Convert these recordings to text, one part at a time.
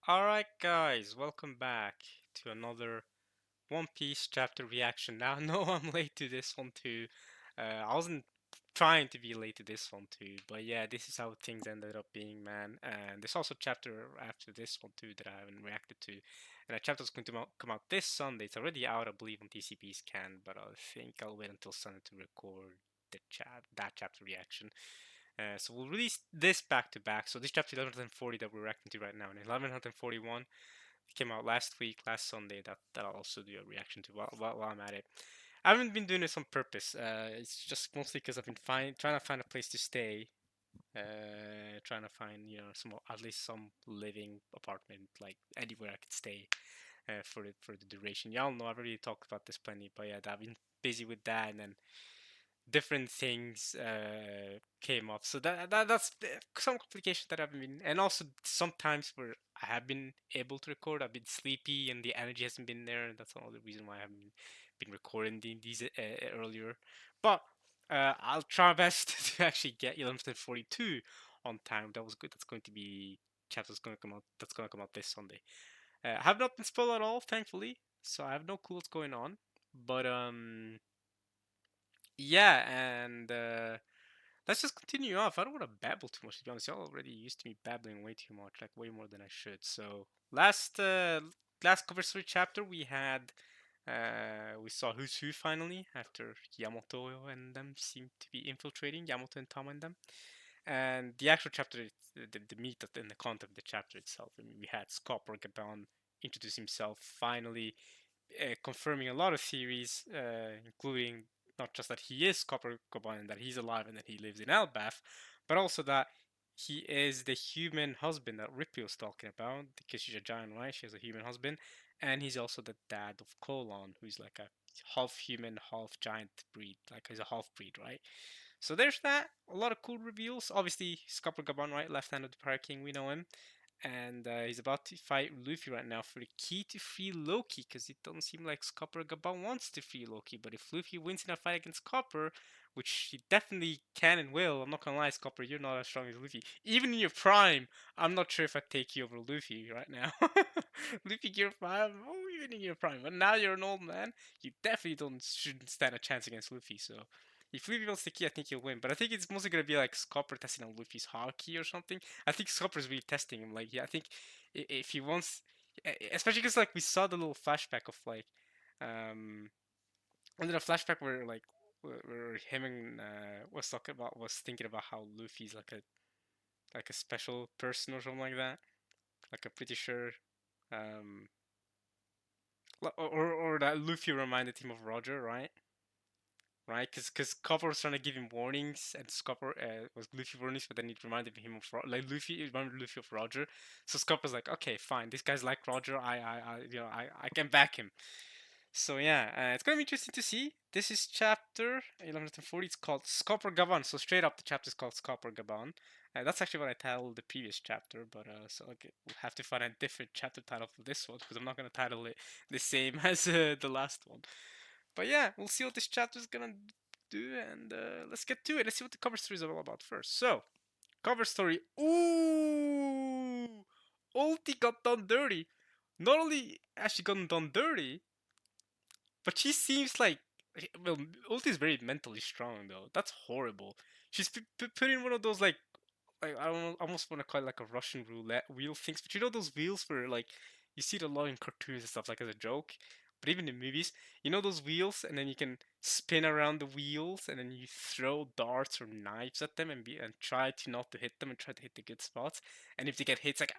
Alright guys, welcome back to another One Piece chapter reaction. Now, no, I'm late to this one too. I wasn't trying to be late to this one too, but yeah, this is how things ended up being, man. And there's also a chapter after this one too that I haven't reacted to. And that chapter's going to come out this Sunday. It's already out, I believe, on TCB's can, but I think I'll wait until Sunday to record that chapter reaction. So we'll release this back to back. So this chapter 1140 that we're reacting to right now, and 1141 came out last week, last Sunday. That I'll also do a reaction to while I'm at it. I haven't been doing this on purpose. It's just mostly because I've been trying to find a place to stay. Trying to find some at least some living apartment, like anywhere I could stay for the duration. Y'all know I've already talked about this plenty, but yeah, I've been busy with that, and then different things came up. So that's some complications that I've been, and also sometimes where I have been able to record, I've been sleepy and the energy hasn't been there, and that's another reason why I haven't been recording these earlier. But I'll try my best to actually get 1142 on time. That was good. That's going to be chapter's going to come out. That's going to come out this Sunday. I have not been spoiled at all, thankfully, so I have no clue what's going on. But yeah, and let's just continue off. I don't want to babble too much, to be honest. Y'all already used to me babbling way too much, like way more than I should. So last cover story chapter we saw Who's Who finally after Yamato and them seemed to be infiltrating Yamato and Tama and them. And the actual chapter, the meat and the content of the chapter itself. I mean, we had Scopper Gaban introduce himself finally, confirming a lot of theories, including not just that he is Copper Goban and that he's alive and that he lives in Elbaf, but also that he is the human husband that Rippy was talking about, because she's a giant, right? She has a human husband, and he's also the dad of Kolon, who's like a half human, half giant breed, like he's a half breed, right? So there's that. A lot of cool reveals. Obviously, Scopper Gaban, right? Left hand of the Pirate King, we know him, and he's about to fight Luffy right now for the key to free Loki, because it doesn't seem like Copper Gaban wants to free Loki. But if Luffy wins in a fight against Copper, which he definitely can and will, I'm not gonna lie, Copper, you're not as strong as Luffy. Even in your prime, I'm not sure if I'd take you over Luffy right now. Luffy Gear 5, oh, even in your prime. But now you're an old man, you definitely shouldn't stand a chance against Luffy, so if Luffy wants the key, I think he'll win. But I think it's mostly gonna be like Scopper testing on Luffy's hockey or something. I think Scopper's really testing him. Like, yeah, I think if he wants, especially because like we saw the little flashback of like, um, and then a flashback where like where him and was thinking about how Luffy's like a special person or something like that. Like I'm pretty sure, um, or that Luffy reminded him of Roger, right? Right? Because Copper was trying to give him warnings, and Scopper was Luffy warnings, but then it reminded him of like Luffy. It reminded Luffy of Roger. So Scopper's like, okay, fine, this guy's like Roger. I can back him. So yeah, it's gonna be interesting to see. This is chapter 1140. It's called Scopper Gaban. So straight up, the chapter is called Scopper Gaban. That's actually what I titled the previous chapter, but so okay, we'll have to find a different chapter title for this one because I'm not gonna title it the same as the last one. But yeah, we'll see what this chapter is gonna do, and let's get to it. Let's see what the cover story is all about first. So, cover story. Ooh, Ulti got done dirty. Not only has she gotten done dirty, but she seems like, well, Ulti is very mentally strong though. That's horrible. She's put in one of those like I don't almost want to call it like a Russian roulette wheel things, but you know those wheels where like you see it a lot in cartoons and stuff like as a joke, but even in movies, you know those wheels, and then you can spin around the wheels, and then you throw darts or knives at them and try to not to hit them and try to hit the good spots. And if they get hit, it's like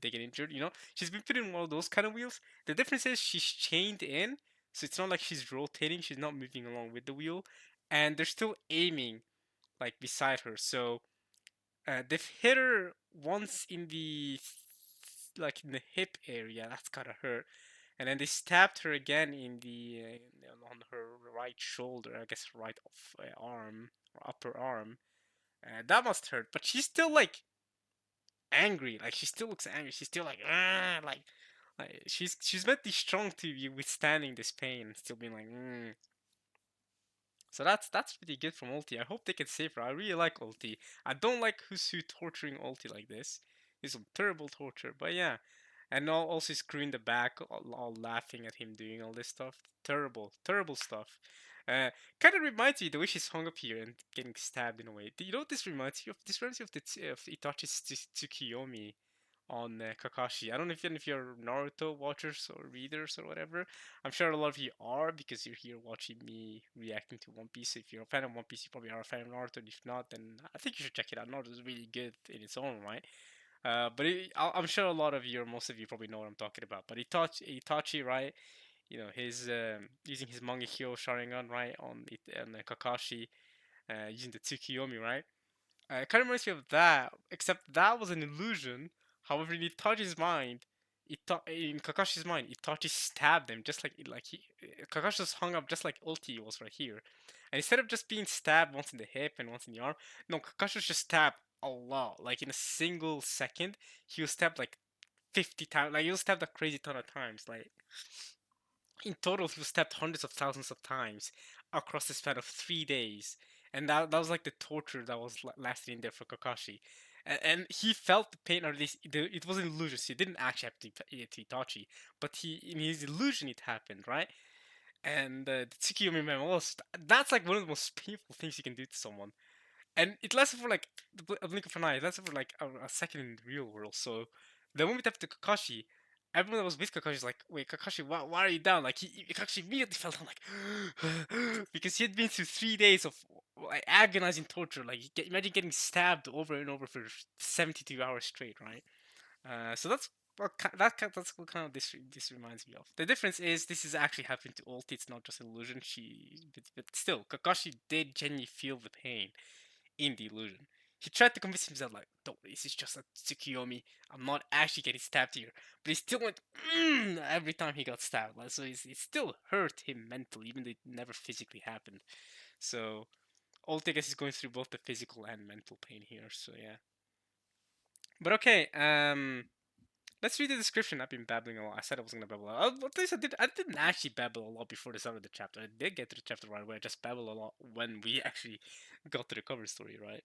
they get injured. She's been put in one of those kind of wheels. The difference is she's chained in, so it's not like she's rotating. She's not moving along with the wheel, and they're still aiming like beside her. So they've hit her once in the in the hip area. That's gotta hurt. And then they stabbed her again in the on her right shoulder, I guess right arm or upper arm. That must hurt. But she's still like angry. Like she still looks angry. She's still like she's meant to be strong to be withstanding this pain and still being like. So that's pretty good from Ulti. I hope they can save her. I really like Ulti. I don't like Husu torturing Ulti like this. It's some terrible torture. But yeah, and also screwing the back, all laughing at him doing all this stuff. Terrible, terrible stuff. Kind of reminds me the way she's hung up here and getting stabbed in a way. Do you know what this reminds you of? This reminds you of of Itachi's Tsukiyomi on Kakashi. I don't know if you're Naruto watchers or readers or whatever. I'm sure a lot of you are because you're here watching me reacting to One Piece. If you're a fan of One Piece, you probably are a fan of Naruto. And if not, then I think you should check it out. Naruto is really good in its own right. But I'm sure a lot of you, or most of you, probably know what I'm talking about. But Itachi, right? You know, his using his Mangekyo Sharingan, right, on Kakashi, using the Tsukiyomi, right? It kind of reminds me of that, except that was an illusion. However, in Itachi's mind, in Kakashi's mind, Itachi stabbed him just Kakashi was hung up just like Ulti was right here. And instead of just being stabbed once in the hip and once in the arm, no, Kakashi was just stabbed a lot. Like in a single second, he was stabbed like 50 times. Like he was stabbed a crazy ton of times. Like in total, he was stabbed hundreds of thousands of times across the span of 3 days, and that was like the torture that was lasting in there for Kakashi. And he felt the pain, or at least it was an illusion. So it didn't actually happen to Itachi, but he in his illusion it happened, right? And the Tsukiyomi memo was that's like one of the most painful things you can do to someone, and it lasted for like a blink of an eye. It lasted for like a second in the real world. So the moment after Kakashi, everyone that was with Kakashi was like, "Wait, Kakashi, why are you down?" Like Kakashi immediately fell down, like because he had been through 3 days of like agonizing torture. Like imagine getting stabbed over and over for 72 hours straight, right? So that's that's what kind of this reminds me of. The difference is this is actually happening to Ulti. It's not just an illusion. But still, Kakashi did genuinely feel the pain in the illusion. He tried to convince himself like, "Don't. This is just a Tsukiyomi. I'm not actually getting stabbed here." But he still went every time he got stabbed. Like, so it still hurt him mentally, even though it never physically happened. So Ulti, I guess, is going through both the physical and mental pain here. So yeah. But okay, let's read the description. I've been babbling a lot. I said I wasn't gonna babble a lot. At least I did. I didn't actually babble a lot before the start of the chapter. I did get to the chapter right away. I just babbled a lot when we actually got to the cover story, right?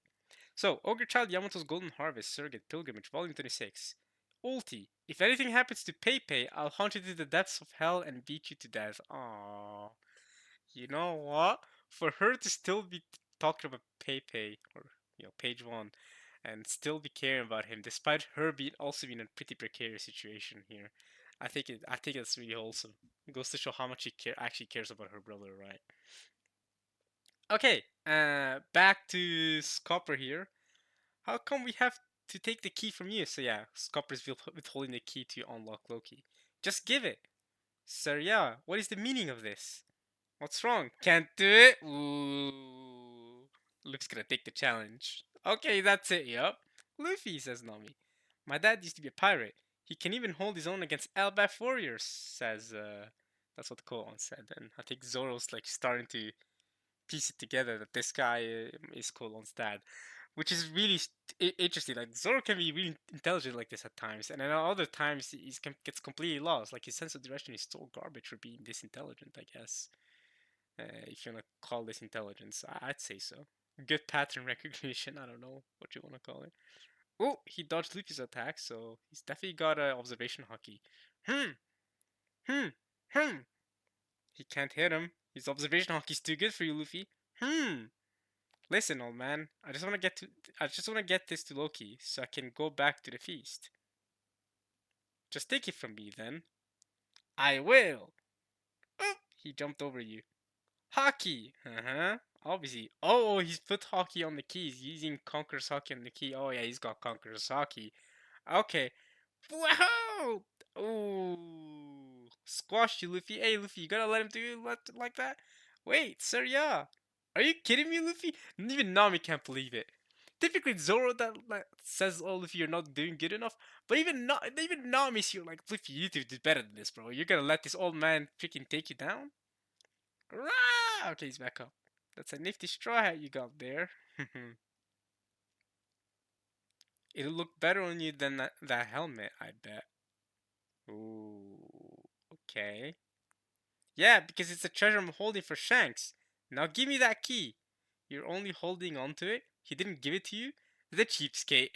So, Ogre Child Yamato's Golden Harvest Surrogate Pilgrimage, Volume 26. Ulti, if anything happens to Pei, I'll hunt you to the depths of hell and beat you to death. Aww. You know what? For her to still be talking about Pei, or, page one, and still be caring about him, despite her being also in a pretty precarious situation here, I think it's really wholesome. It goes to show how much actually cares about her brother, right? Okay, back to Scopper here. How come we have to take the key from you? So yeah, Scopper's withholding the key to unlock Loki. Just give it. Sir, yeah, what is the meaning of this? What's wrong? Can't do it? Ooh. Luke's gonna take the challenge. Okay, that's it, yup. Luffy, says Nami. My dad used to be a pirate. He can even hold his own against Elbaf warriors, says, that's what Koan said. And I think Zoro's like starting to piece it together that this guy is Koan's dad, which is really interesting. Like Zoro can be really intelligent like this at times, and then other times he gets completely lost. Like his sense of direction is so garbage for being this intelligent, I guess. If you wanna call this intelligence, I'd say so. Good pattern recognition. I don't know what you wanna call it. Oh, he dodged Luffy's attack, so he's definitely got a observation hockey. Hmm, hmm, hmm. He can't hit him. His observation hockey's too good for you, Luffy. Hmm. Listen, old man. I just wanna get this to Loki so I can go back to the feast. Just take it from me, then. I will. Oh, he jumped over you. Hockey. Uh-huh. Obviously. Oh, he's put hockey on the key. He's using Conqueror's hockey on the key. Oh yeah, he's got Conqueror's hockey. Okay. Wow. Ooh. Squash you, Luffy. Hey, Luffy, you gotta let him do it like that. Wait, sir, yeah. Are you kidding me, Luffy? Even Nami can't believe it. Typically, Zoro that like, says, "Oh, Luffy, you're not doing good enough." But even Nami's here, like, Luffy, you need to do better than this, bro. You're gonna let this old man freaking take you down? Rah! Okay, he's back up. That's a nifty straw hat you got there. It'll look better on you than that helmet, I bet. Ooh, okay. Yeah, because it's a treasure I'm holding for Shanks. Now give me that key. You're only holding on to it? He didn't give it to you? The cheapskate.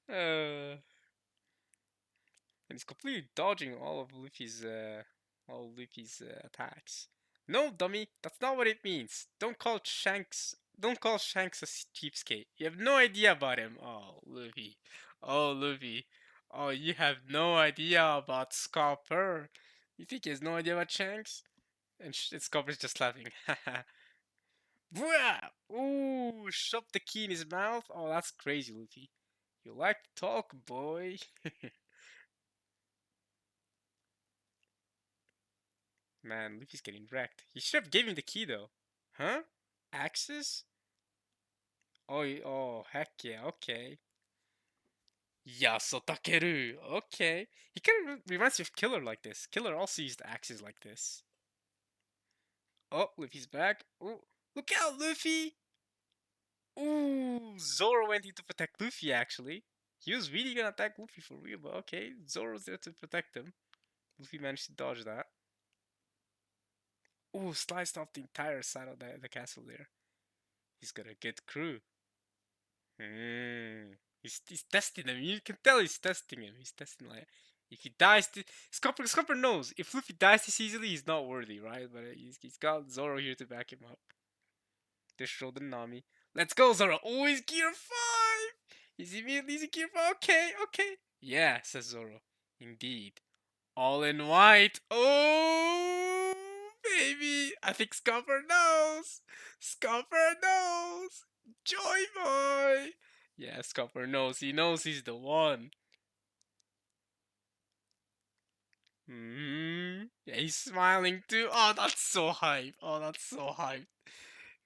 and he's completely dodging all of Luffy's attacks. No, dummy, that's not what it means. Don't call Shanks a cheapskate. You have no idea about him. Oh, Luffy. Oh, Luffy. Oh, you have no idea about Scopper. You think he has no idea about Shanks? And Scopper's just laughing. Bwah! Ooh, shove the key in his mouth. Oh, that's crazy, Luffy. You like to talk, boy. Man, Luffy's getting wrecked. He should have given him the key though. Huh? Axes? Oh, oh, heck yeah, okay. Yaso Takeru. Okay. He kind of reminds me of Killer like this. Killer also used axes like this. Oh, Luffy's back. Ooh, look out, Luffy! Ooh, Zoro went in to protect Luffy actually. He was really gonna attack Luffy for real, but okay, Zoro's there to protect him. Luffy managed to dodge that. Ooh, sliced off the entire side of the castle there. He's got a good crew. He's testing him. You can tell he's testing him. He's testing like if he dies, Scupper knows if Luffy dies this easily, he's not worthy, right? But he's got Zoro here to back him up. They showed the Nami. Let's go, Zoro. Oh, he's gear 5. He's in gear 5. Okay, okay. Yeah, says Zoro. Indeed. All in white. Oh, baby. I think Scupper knows. Scupper knows. Joy boy. Yeah, Scupper knows. He knows he's the one. Yeah, he's smiling too. Oh, that's so hype. Oh, that's so hype.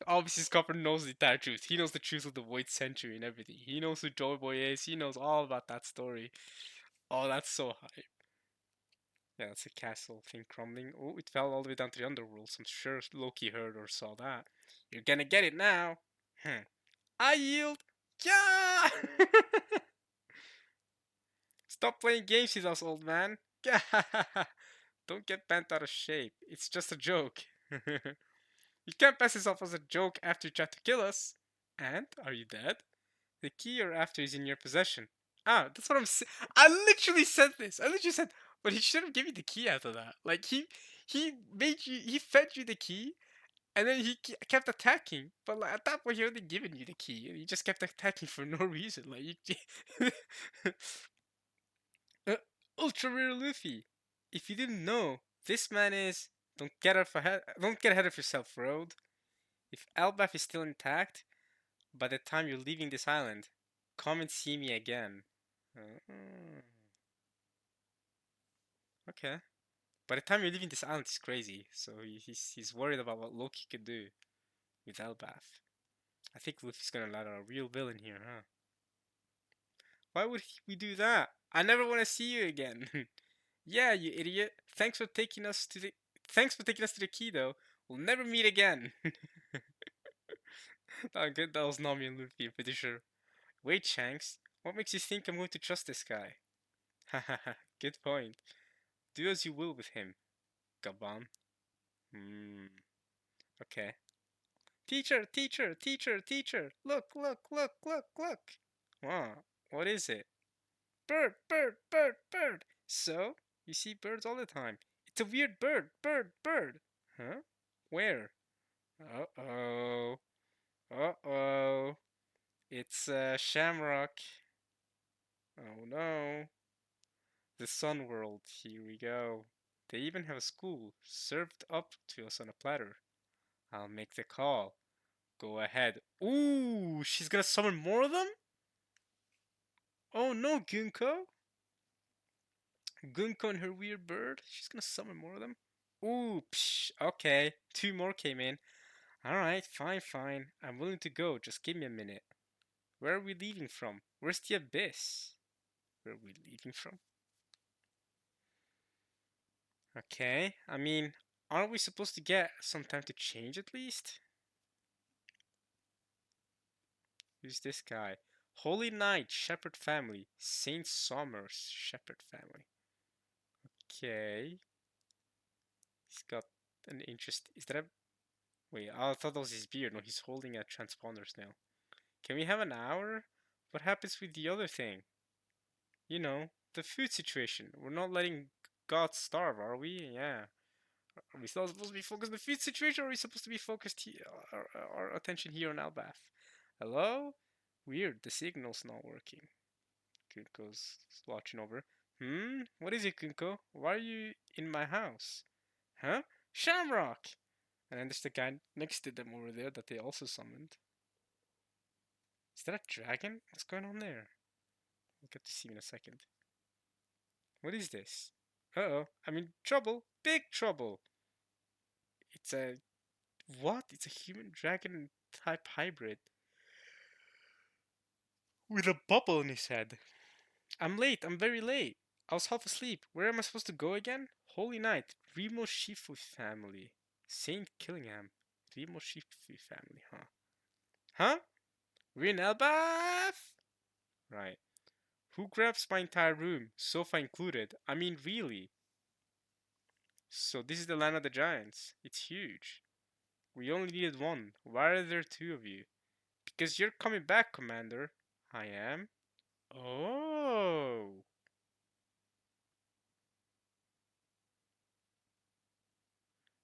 Obviously, Scupper knows the entire truth. He knows the truth of the Void Century and everything. He knows who Joy Boy is. He knows all about that story. Oh, that's so hype. Yeah, that's a castle thing crumbling. Oh, it fell all the way down to the underworld. So I'm sure Loki heard or saw that. You're gonna get it now. I yield. Yeah! Stop playing games with us, old man. Don't get bent out of shape. It's just a joke. You can't pass this off as a joke after you tried to kill us. And are you dead? The key you're after is in your possession. Ah, that's what I'm saying. I literally said this. I literally said, but he should have given you the key after that. Like he made you, he fed you the key, and then he kept attacking. But like, at that point, he already given you the key, and he just kept attacking for no reason. Like you, uh, Ultra Rare Luffy. If you didn't know, this man is. Don't get ahead of yourself, Road. If Elbaf is still intact, by the time you're leaving this island, come and see me again. Uh, okay. By the time you're leaving this island, it's crazy. So he's worried about what Loki could do with Elbaf. I think Luffy's gonna let out a real villain here, huh? Why would we do that? I never want to see you again. Yeah, you idiot. Thanks for taking us to the key, though. We'll never meet again. Oh, good. That was Nami and Luffy. I'm pretty sure. Wait, Shanks. What makes you think I'm going to trust this guy? Hahaha. Good point. Do as you will with him, Gabon. Hmm. Okay. Teacher, teacher, teacher, teacher. Look, look, look, look, look. Wow. What is it? Bird, bird, bird, bird. So, you see birds all the time. It's a weird bird, bird, bird. Huh? Where? Uh-oh. Uh-oh. It's Shamrock. Oh no. The Sun World. Here we go. They even have a school served up to us on a platter. I'll make the call. Go ahead. Ooh, she's gonna summon more of them? Oh no, Gunko. Gunko and her weird bird. She's gonna summon more of them. Ooh, psh, okay. Two more came in. Alright, fine, fine. I'm willing to go. Just give me a minute. Where are we leaving from? Where's the abyss? Where are we leaving from? Okay, I mean, aren't we supposed to get some time to change at least? Who's this guy? Holy Knight, Shepherd Family. Saint Somers, Shepherd Family. Okay. He's got an interest. Is that a. Wait, I thought that was his beard. No, he's holding a transponder now. Can we have an hour? What happens with the other thing? You know, the food situation. We're not letting God starve, are we? Yeah. Are we still supposed to be focused on the food situation, or are we supposed to be focused here, our attention here on Albath? Hello? Weird, the signal's not working. Kunko's watching over. What is it, Kunko? Why are you in my house? Huh? Shamrock! And then there's the guy next to them over there that they also summoned. Is that a dragon? What's going on there? We'll get to see in a second. What is this? Uh-oh, I'm in trouble. Big trouble. It's a... What? It's a human dragon type hybrid. With a bubble in his head. I'm late. I'm very late. I was half asleep. Where am I supposed to go again? Holy Night. Remo Shifu family. Saint Killingham. Remo Shifu family, huh? Huh? We're in Elbath? Right. Who grabs my entire room? Sofa included. I mean, really? So this is the land of the giants. It's huge. We only needed one. Why are there two of you? Because you're coming back, Commander. I am. Oh.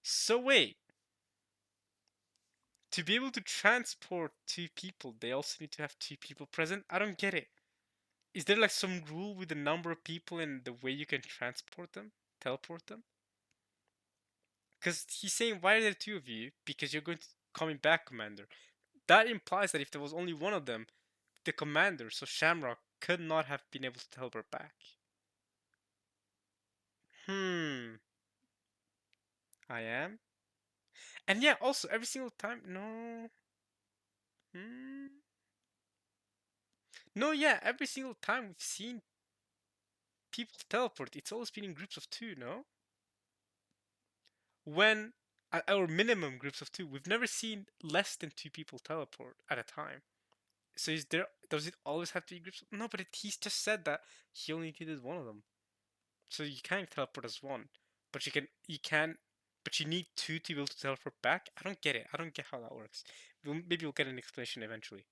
So wait. To be able to transport two people, they also need to have two people present? I don't get it. Is there like some rule with the number of people and the way you can transport them? Teleport them? Because he's saying, why are there two of you? Because you're going to coming back, Commander. That implies that if there was only one of them, the Commander, so Shamrock, could not have been able to teleport back. Hmm. I am. And yeah, also every single time. No. Hmm. No, yeah, every single time we've seen people teleport, it's always been in groups of two, no? When our minimum groups of two, we've never seen less than two people teleport at a time. So is there? Does it always have to be groups? No, but he's just said that he only needed one of them. So you can teleport as one, but you can, but you need two to be able to teleport back. I don't get it. I don't get how that works. Maybe we'll get an explanation eventually.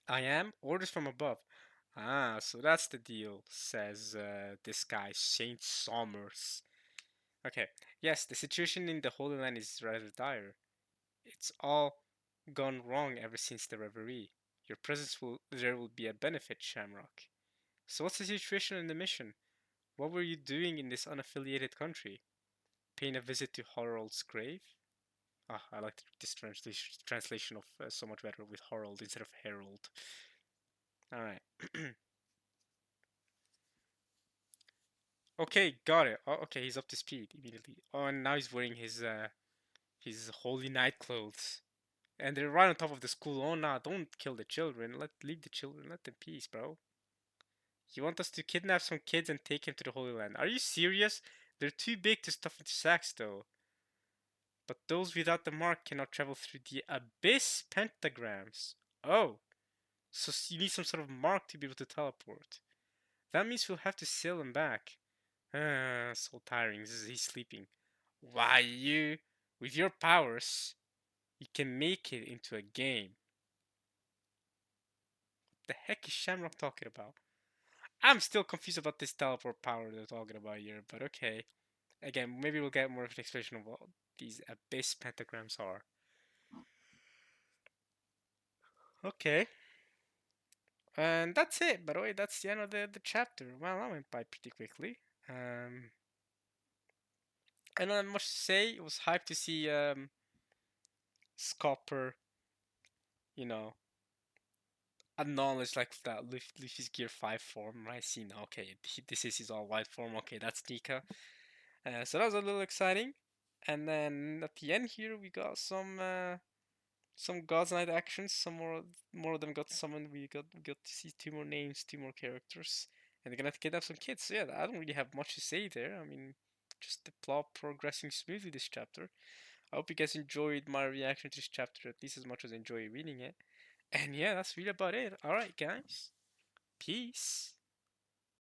I am orders from above. Ah, so that's the deal, says this guy, Saint Somers. Okay, yes, the situation in the Holy Land is rather dire. It's all gone wrong ever since the reverie. Your presence there will be a benefit, Shamrock. So what's the situation in the mission? What were you doing in this unaffiliated country? Paying a visit to Harold's grave? Ah, I like this translation of so much better with Harold instead of Harold. All right. Okay, got it. Oh, okay, he's up to speed immediately. Oh, and now he's wearing his holy night clothes. And they're right on top of the school. Oh nah, don't kill the children. Leave the children. Let them peace, bro. You want us to kidnap some kids and take him to the Holy Land? Are you serious? They're too big to stuff into sacks, though. But those without the mark cannot travel through the abyss pentagrams. Oh, so you need some sort of mark to be able to teleport. That means we'll have to sail them back. So tiring. He's sleeping. Why, with your powers, you can make it into a game. What the heck is Shamrock talking about? I'm still confused about this teleport power they're talking about here, but okay. Again, maybe we'll get more of an explanation of what these abyss pentagrams are. Okay. And that's it, by the way, that's the end of the chapter. Well, that went by pretty quickly. Um, and I must say, it was hype to see Scopper, you know, acknowledge like that Luffy's Gear 5 form, right? See, now, okay, this is his all white form, okay, that's Nika. So that was a little exciting. And then at the end here, we got some God's Night actions. Some more of them got summoned. We got to see two more names, two more characters, and they're gonna kidnap some kids. So yeah, I don't really have much to say there. I mean, just the plot progressing smoothly this chapter. I hope you guys enjoyed my reaction to this chapter at least as much as I enjoy reading it. And yeah, that's really about it. All right, guys. Peace.